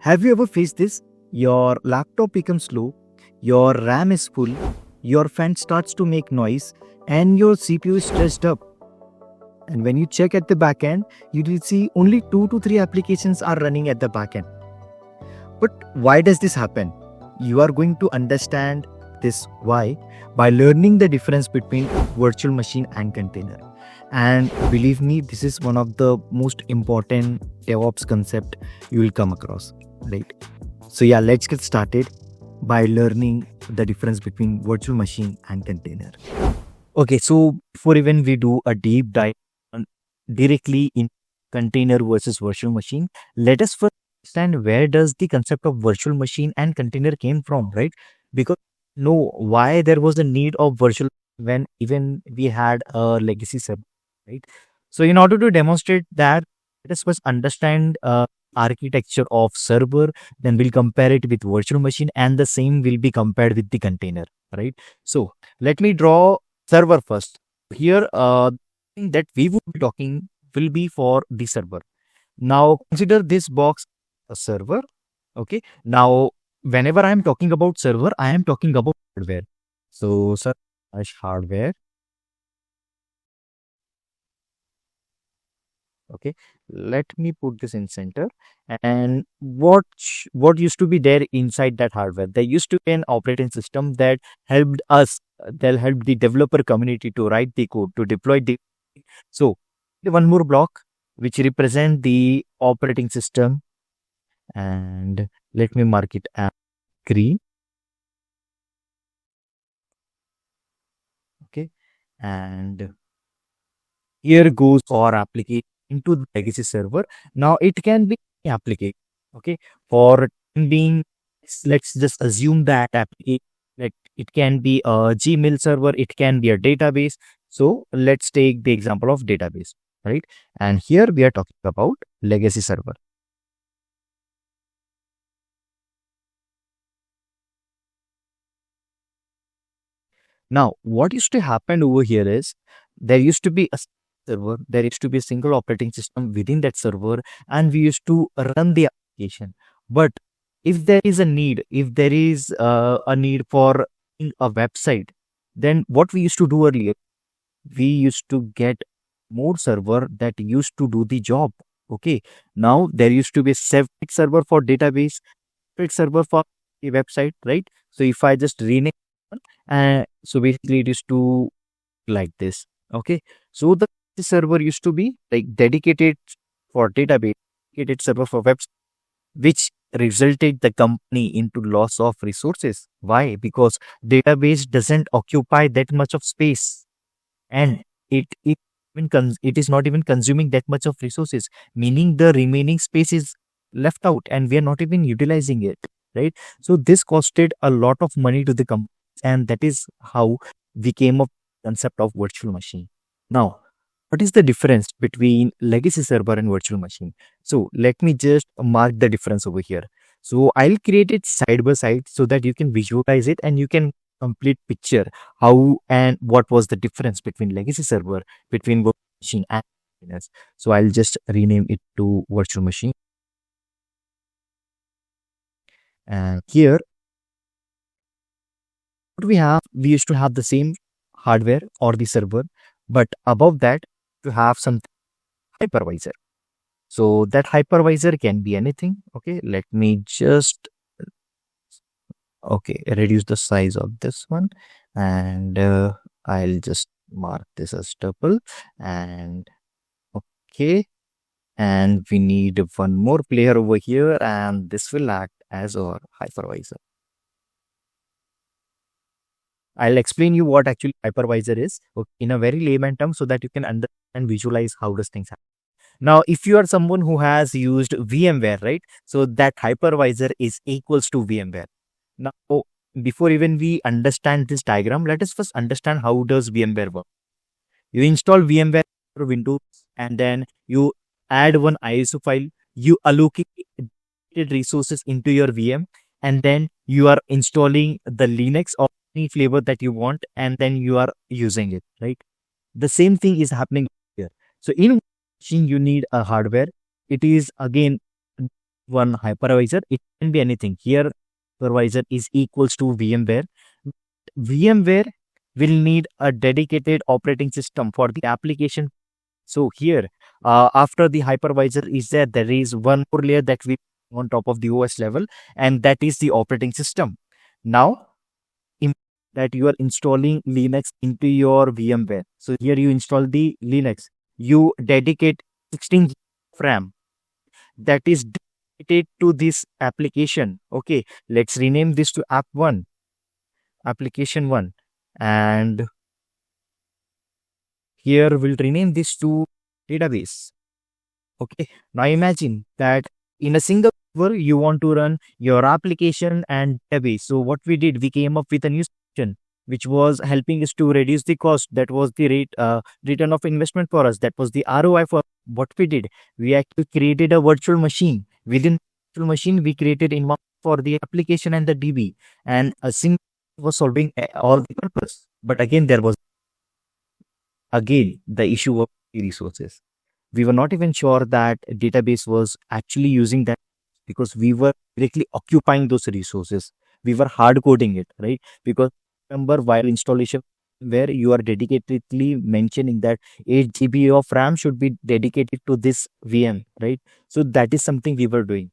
Have you ever faced this? Your laptop becomes slow, your RAM is full, your fan starts to make noise, and your CPU is stressed up. And when you check at the backend, you will see only 2 to 3 applications are running at the backend. But why does this happen? You are going to understand this why by learning the difference between virtual machine and container. And believe me, this is one of the most important DevOps concept you will come across, right? So yeah, let's get started by learning the difference between virtual machine and container. Okay, so before even we do a deep dive directly in container versus virtual machine, let us first understand where does the concept of virtual machine and container came from, right? Because know why there was a need of virtual when even we had a legacy server, right? So in order to demonstrate that, let us first understand architecture of server, then we'll compare it with virtual machine, and the same will be compared with the container, right? So let me draw server first. Here, thing that we would be talking will be for the server. Now consider this box a server. Okay. Now whenever I am talking about server, I am talking about hardware. So server hardware. Okay. Let me put this in center. And what used to be there inside that hardware? There used to be an operating system that helped us. That helped the developer community to write the code to deploy the. So one more block which represent the operating system, and let me mark it as green. Okay, and here goes our application into the legacy server. Now it can be any application. Okay, for time being, let's just assume that application, like it can be a Gmail server, it can be a database. So let's take the example of database, right? And here we are talking about legacy server. Now, what used to happen over here is there used to be a server, there used to be a single operating system within that server, and we used to run the application. But if there is a need, if there is a need for a website, then what we used to do earlier, we used to get more server that used to do the job. Okay. Now there used to be a separate server for database, separate server for the website, right? So if I just rename, so basically it used to like this. Okay. So the server used to be like dedicated for database, dedicated server for website, which resulted the company into loss of resources. Why? Because database doesn't occupy that much of space, and it is not even consuming that much of resources, meaning the remaining space is left out and we are not even utilizing it, right? So this costed a lot of money to the company, and that is how we came up with the concept of virtual machine. Now, what is the difference between legacy server and virtual machine? So let me just mark the difference over here. So I'll create it side by side so that you can visualize it and you can complete picture how and what was the difference between legacy server, between virtual machine and containers. So I'll just rename it to virtual machine. And here, what we have, we used to have the same hardware or the server, but above that, to have some hypervisor. So that hypervisor can be anything. Okay, let me just reduce the size of this one, and I'll just mark this as tuple. And okay, and we need one more player over here, and this will act as our hypervisor. I'll explain you what actually hypervisor is in a very layman term so that you can understand and visualize how does things happen. Now, if you are someone who has used VMware, right? So that hypervisor is equals to VMware. Now, before even we understand this diagram, let us first understand how does VMware work. You install VMware for Windows, and then you add one ISO file, you allocate resources into your VM, and then you are installing the Linux or any flavor that you want, and then you are using it, right? The same thing is happening here. So in machine, you need a hardware. It is again one hypervisor. It can be anything. Here, hypervisor is equals to VMware. VMware will need a dedicated operating system for the application. So here, after the hypervisor is there, there is one more layer that we on top of the OS level, and that is the operating system. Now, im- that you are installing Linux into your VMware. So here you install the Linux. You dedicate 16 GB of RAM that is dedicated to this application. Okay, let's rename this to app 1, application 1. And here we'll rename this to database. Okay, now imagine that in a single server you want to run your application and database. So what we did, we came up with a new solution which was helping us to reduce the cost. That was the return of investment for us. That was the ROI for what we did. We actually created a virtual machine. Within the virtual machine, we created environment for the application and the DB, and a single was solving all the purpose. But again, there was again the issue of the resources. We were not even sure that database was actually using that because we were directly occupying those resources. We were hard coding it, right? Because remember, while installation, where you are dedicatedly mentioning that 8 GB of RAM should be dedicated to this VM, right? So that is something we were doing.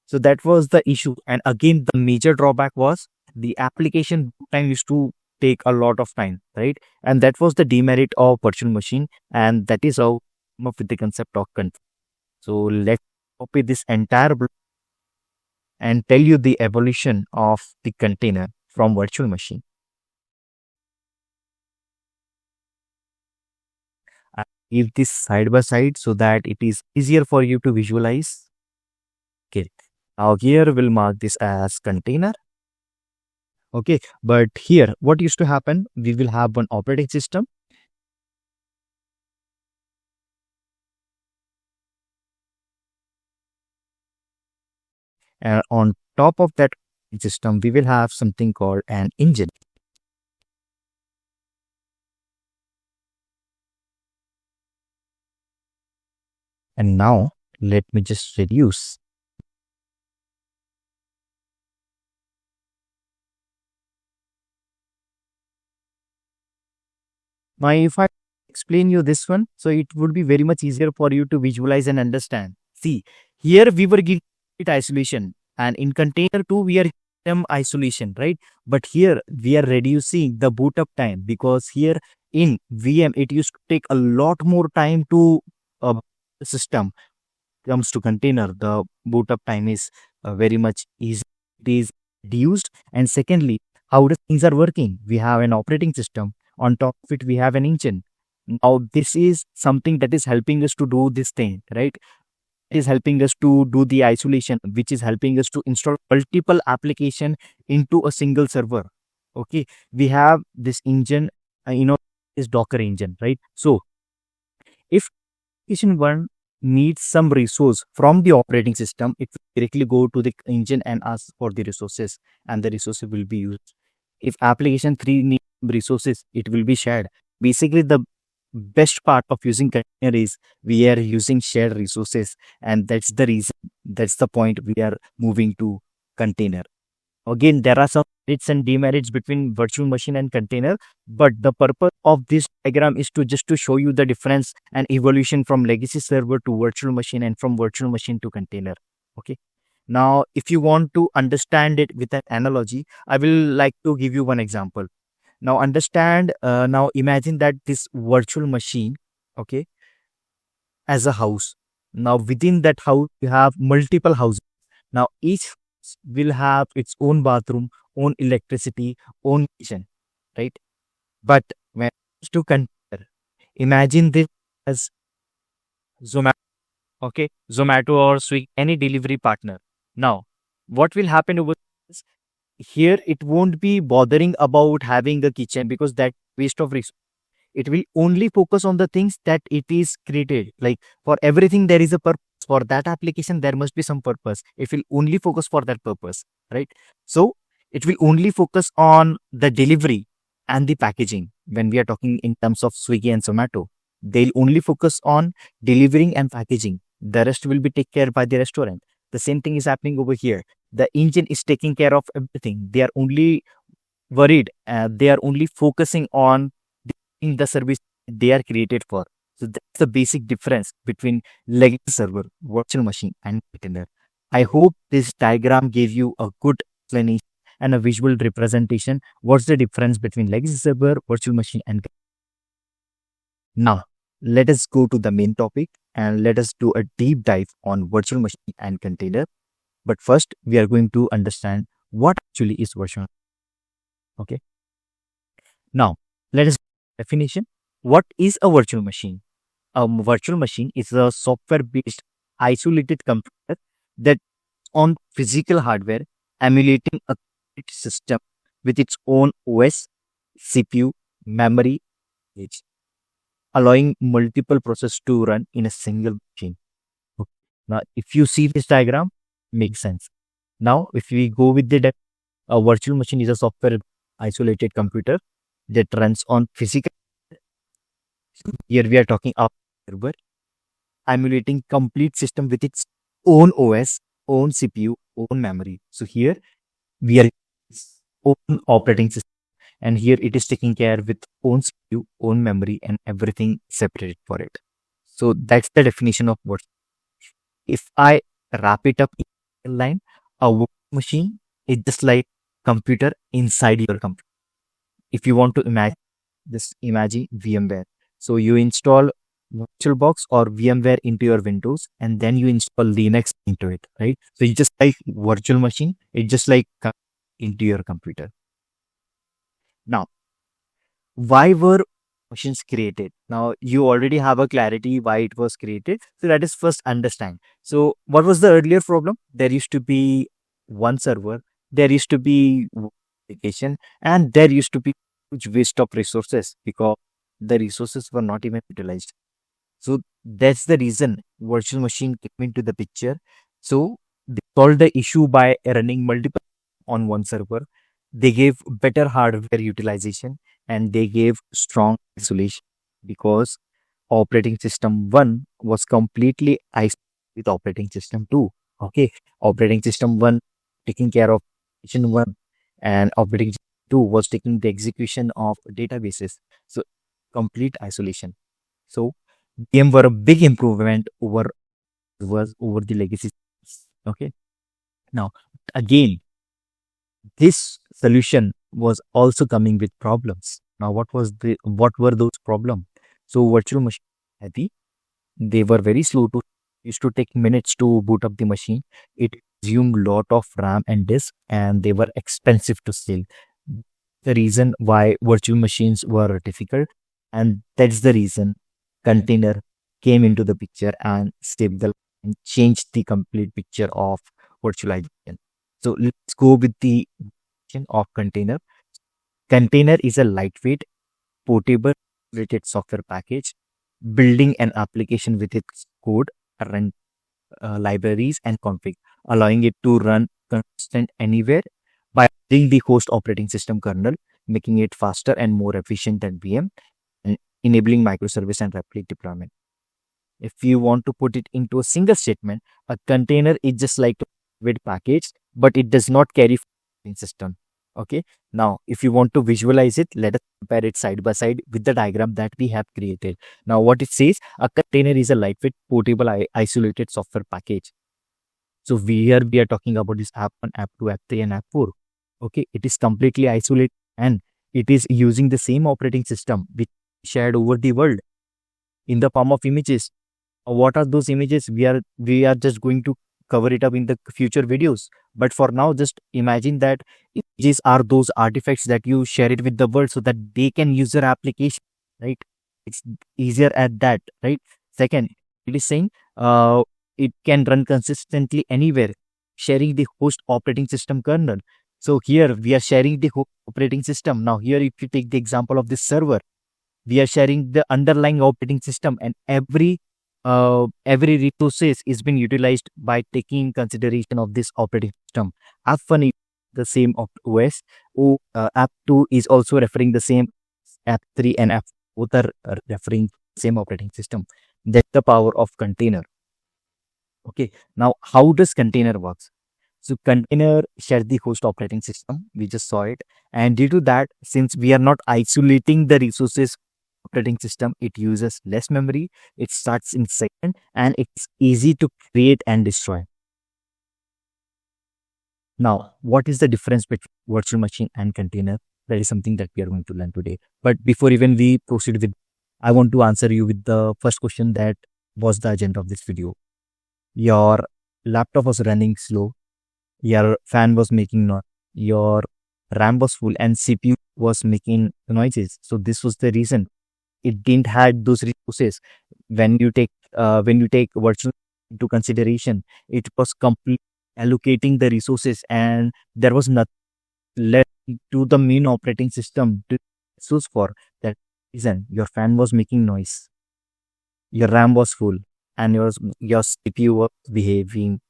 So that was the issue. And again, the major drawback was the application time used to take a lot of time, right? And that was the demerit of virtual machine. And that is how I came up with the concept of control. So let's copy this entire block and tell you the evolution of the container from virtual machine. I give this side by side so that it is easier for you to visualize. Okay. Now here we'll mark this as container. Okay. But here, what used to happen? We will have one operating system. And on top of that system, we will have something called an engine. And now let me just reduce. Now, if I explain you this one, so it would be very much easier for you to visualize and understand. See, here we were giving it isolation, and in container 2, we are giving them isolation, right? But here we are reducing the boot up time because here in VM, it used to take a lot more time to system. Comes to container, the boot up time is very much easy. It is reduced. And secondly, how the things are working. We have an operating system. On top of it, we have an engine. Now, this is something that is helping us to do this thing, right? It is helping us to do the isolation, which is helping us to install multiple application into a single server. Okay, we have this engine, is Docker engine, right? So, if application one needs some resource from the operating system, it will directly go to the engine and ask for the resources, and the resources will be used. If application 3 needs resources, it will be shared. Basically, the best part of using container is we are using shared resources, and that's the reason, that's the point we are moving to container. Again, there are some merits and demerits between virtual machine and container, but the purpose of this diagram is to just to show you the difference and evolution from legacy server to virtual machine and from virtual machine to container. Okay. Now, if you want to understand it with an analogy, I will like to give you one example. Now, now imagine that this virtual machine, okay, as a house. Now, within that house, you have multiple houses. Now, each will have its own bathroom, own electricity, own kitchen, right? But when it comes to container, imagine this as Zomato, okay, Zomato or Swiggy, any delivery partner. Now, what will happen over this? Here, it won't be bothering about having a kitchen because that waste of resources. It will only focus on the things that it is created. Like for everything, there is a purpose. For that application, there must be some purpose. It will only focus for that purpose, right? So it will only focus on the delivery and the packaging. When we are talking in terms of Swiggy and Zomato, they'll only focus on delivering and packaging. The rest will be taken care by the restaurant. The same thing is happening over here. The engine is taking care of everything. They are only worried, they are only focusing on the service they are created for. So that's the basic difference between legacy server, virtual machine, and container. I hope this diagram gave you a good explanation and a visual representation. What's the difference between legacy server, virtual machine, and now let us go to the main topic and let us do a deep dive on virtual machine and container. But first, we are going to understand what actually is virtual. Okay. Now, let us definition. What is a virtual machine? A virtual machine is a software-based isolated computer that on physical hardware emulating a complete system with its own OS, CPU, memory, storage, allowing multiple processes to run in a single machine. Okay. Now, if you see this diagram, makes sense. Now, if we go with a virtual machine is a software isolated computer that runs on physical. Here we are talking about server emulating complete system with its own OS, own CPU, own memory. So here we are own operating system, and here it is taking care with own CPU, own memory, and everything separated for it. So that's the definition of what. If I wrap it up in a line, a virtual machine is just like computer inside your computer. If you want to imagine, just imagine VMware. So you install VirtualBox or VMware into your Windows, and then you install Linux into it, right? So it's just like virtual machine. It's just like into your computer. Now, why were machines created? Now you already have a clarity why it was created. So that is first understand. So what was the earlier problem? There used to be one server. There used to be one application, and there used to be huge waste of resources because the resources were not even utilized. So that's the reason virtual machine came into the picture. So they solved the issue by running multiple on one server. They gave better hardware utilization and they gave strong isolation because operating system 1 was completely isolated with operating system 2. Okay, operating system 1 taking care of application 1 and operating system 2 was taking the execution of databases. So complete isolation. So game were a big improvement over the legacy. Okay. Now again, this solution was also coming with problems. Now what were those problems? So virtual machine heavy, they were very slow to used to take minutes to boot up the machine. It consumed lot of RAM and disk, and they were expensive to sell. The reason why virtual machines were difficult, and that's the reason container came into the picture and saved the and changed the complete picture of virtualization. So let's go with the definition of container. Container is a lightweight, portable, rated software package building an application with its code, run libraries, and config, allowing it to run consistent anywhere by using the host operating system kernel, making it faster and more efficient than VM, and enabling microservice and rapid deployment. If you want to put it into a single statement, a container is just like a with package, but it does not carry operating system. Okay. Now, if you want to visualize it, let us compare it side by side with the diagram that we have created. Now, what it says, a container is a lightweight, portable, isolated software package. So here we are talking about this app 1, app 2, app 3, and app 4. Okay. It is completely isolated and it is using the same operating system which shared over the world in the form of images. What are those images? We are just going to cover it up in the future videos. But for now, just imagine that images are those artifacts that you share it with the world so that they can use your application, right? It's easier at that, right? Second, it is saying it can run consistently anywhere, sharing the host operating system kernel. So here we are sharing the operating system. Now here, if you take the example of this server, we are sharing the underlying operating system, and every resources is being utilized by taking consideration of this operating system. App 1 is the same of OS. App 2 is also referring the same. App 3 and App 4 are referring same operating system. That's the power of container. Okay. Now, how does container works? So container share the host operating system. We just saw it. And due to that, since we are not isolating the resources operating system, it uses less memory. It starts in second and it's easy to create and destroy. Now, what is the difference between virtual machine and container? That is something that we are going to learn today. But before even we proceed with, I want to answer you with the first question that was the agenda of this video. Your laptop was running slow, your fan was making noise, your RAM was full, and CPU was making noises. So this was the reason it didn't had those resources. When you take virtual into consideration, it was complete allocating the resources, and there was nothing left to the main operating system to source for that reason. Your fan was making noise, your RAM was full, and your CPU was behaving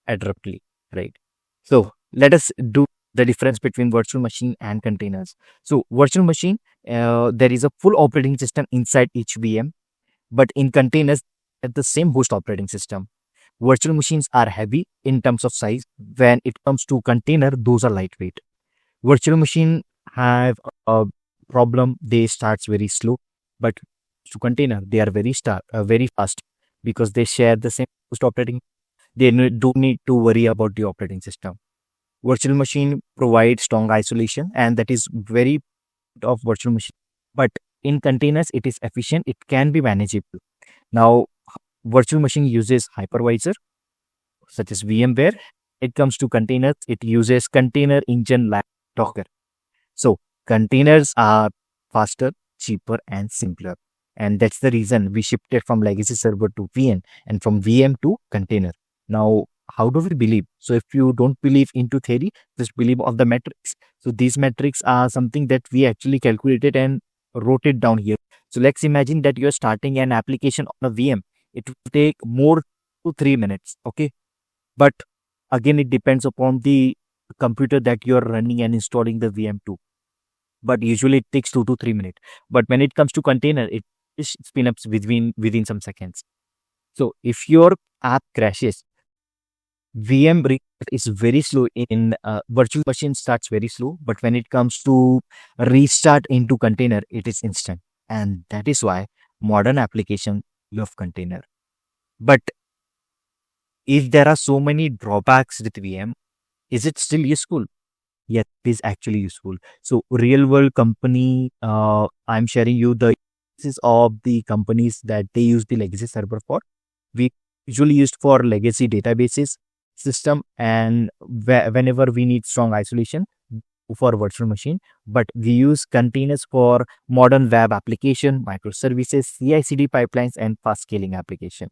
abruptly, right? So let us do the difference between virtual machine and containers. So virtual machine, there is a full operating system inside each VM, but in containers, at the same host operating system. Virtual machines are heavy in terms of size. When it comes to container, those are lightweight. Virtual machine have a problem. They starts very slow, but to container, they are very fast because they share the same host operating. They don't need to worry about the operating system. Virtual machine provides strong isolation, and that is very of virtual machine. But in containers, it is efficient. It can be manageable. Now, virtual machine uses hypervisor such as VMware. It comes to containers, it uses container engine like Docker. So containers are faster, cheaper, and simpler. And that's the reason we shifted from legacy server to VM and from VM to container. Now, how do we believe? So if you don't believe into theory, just believe of the metrics. So these metrics are something that we actually calculated and wrote it down here. So let's imagine that you're starting an application on a VM. It will take more to 3 minutes. Okay. But again, it depends upon the computer that you're running and installing the VM to. But usually it takes 2 to 3 minutes. But when it comes to container, it is spin ups within some seconds. So if your app crashes, VM restart is very slow in virtual machine starts very slow, but when it comes to restart into container, it is instant. And that is why modern application love container. But if there are so many drawbacks with VM, is it still useful? Yes, it is actually useful. So real world company, I'm sharing you the cases of the companies that they use the legacy server for. We usually used for legacy databases system, and whenever we need strong isolation for virtual machine, but we use containers for modern web application, microservices, CI/CD pipelines, and fast scaling application.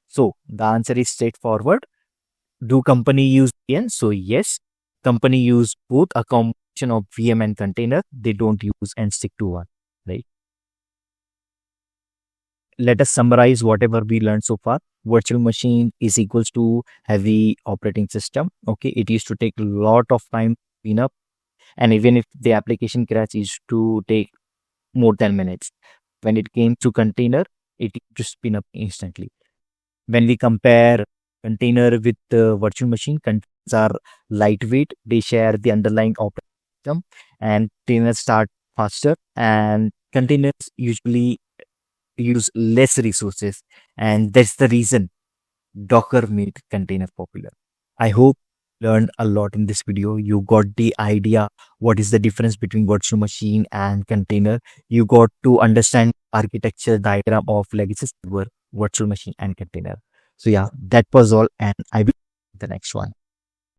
So the answer is straightforward. Do company use VM? So yes, company use both a combination of VM and container. They don't use and stick to one, right? Let us summarize whatever we learned so far. Virtual machine is equals to heavy operating system. Okay, it used to take a lot of time to clean up, and even if the application crash, it used to take more than minutes. When it came to container, it used to spin up instantly. When we compare container with the virtual machine, containers are lightweight. They share the underlying operating system, and containers start faster. And containers usually use less resources, and that's the reason Docker made container popular. I hope you learned a lot in this video. You got the idea what is the difference between virtual machine and container. You got to understand architecture diagram of legacy server, virtual machine, and container. So yeah, that was all, and I will see you in the next one.